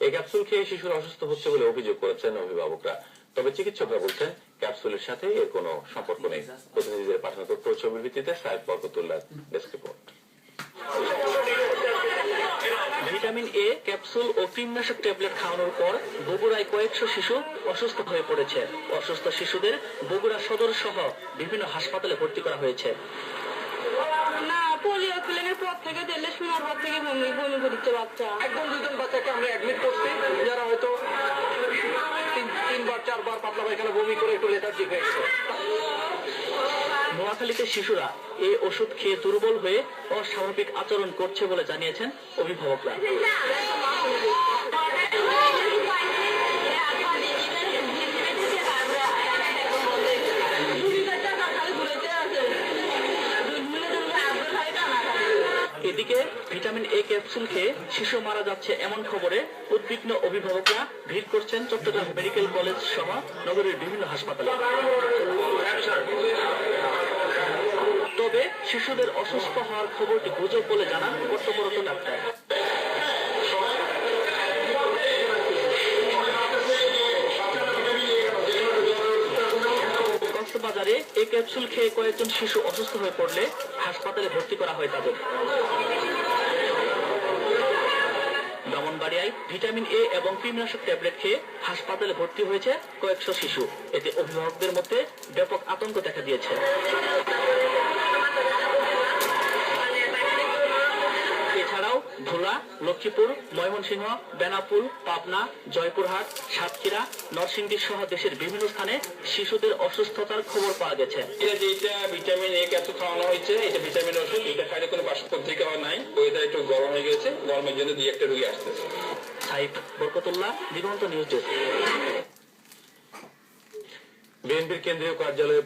এই ক্যাপসুল খেয়ে শিশুর অসুস্থ হচ্ছে বলে অভিযোগ করেছেন অভিভাবকরা। তবে চিকিৎসকরা বলছেন ক্যাপসুলের সাথে এর কোনো সম্পর্ক নেই। প্রতিনিধিদের পাঠানো তথ্য ও ছবির ভিত্তিতে সাইফ বরকতুল্লাহর desk report. Vitamin A capsule ও কীটনাশক ট্যাবলেট খাওয়ানোর পর বগুড়ায় কয়েকশো শিশু অসুস্থ হয়ে পড়েছে। অসুস্থ শিশুদের বগুড়া সদর সহ বিভিন্ন হাসপাতালে ভর্তি করা হয়েছে। না, পোলিও ক্লিনিকের পর থেকে দিলে শোনার পর থেকে বমি করছে বাচ্চা। একদম দুজন বাচ্চাকে আমরা অ্যাডমিট করছি, যারা হয়তো তিনবার চারবার পাতলা পায়খানা বমি করে একটু লেথার্জি হয়েছে। নোয়াখালীতে শিশুরা এই ওষুধ খেয়ে দুর্বল হয়ে অস্বাভাবিক আচরণ করছে বলে জানিয়েছেন অভিভাবকরা। এদিকে ভিটামিন এ ক্যাপসুল খেয়ে শিশু মারা যাচ্ছে এমন খবরে উদ্বিগ্ন অভিভাবকরা ভিড় করছেন চট্টগ্রাম মেডিকেল কলেজ সহ নগরীর বিভিন্ন হাসপাতালে। তবে শিশুদের অসুস্থ হওয়ার খবরটি গুজব বলে জানান কর্তব্যরত ডাক্তার। কক্সবাজারে এই ক্যাপসুল খেয়ে কয়েকজন শিশু অসুস্থ হয়ে পড়লে হাসপাতালে ভর্তি করা হয় তাদের। ব্রাহ্মণবাড়িয়ায় ভিটামিন এ এবং কীটনাশক ট্যাবলেট খেয়ে হাসপাতালে ভর্তি হয়েছে কয়েকশো শিশু। এতে অভিভাবকদের মধ্যে ব্যাপক আতঙ্ক দেখা দিয়েছে। এছাড়াও ভোলা, লক্ষ্মীপুর, ময়মনসিংহ, বেনাপুল, পাবনা, জয়পুরহাট, সাতক্ষীরা, নরসিংদী সহ দেশের বিভিন্ন স্থানে শিশুদের অসুস্থতার খবর পাওয়া গেছে। যেটা ভিটামিন এ ক্যাপসুল খাওয়ানো হয়েছে, এটা ভিটামিন ওষুধ, এটা খাইলে কোনো পার্শ্বপ্রতিক্রিয়া নাই। ওয়েদার একটু গরম হয়ে গেছে, গরমের জন্য 2-1টা রোগী আসতেছে। সাইফ বরকতুল্লাহ, দিগন্ত নিউজ ডেস্ক। বিএনপির কেন্দ্রীয় কার্যালয়ে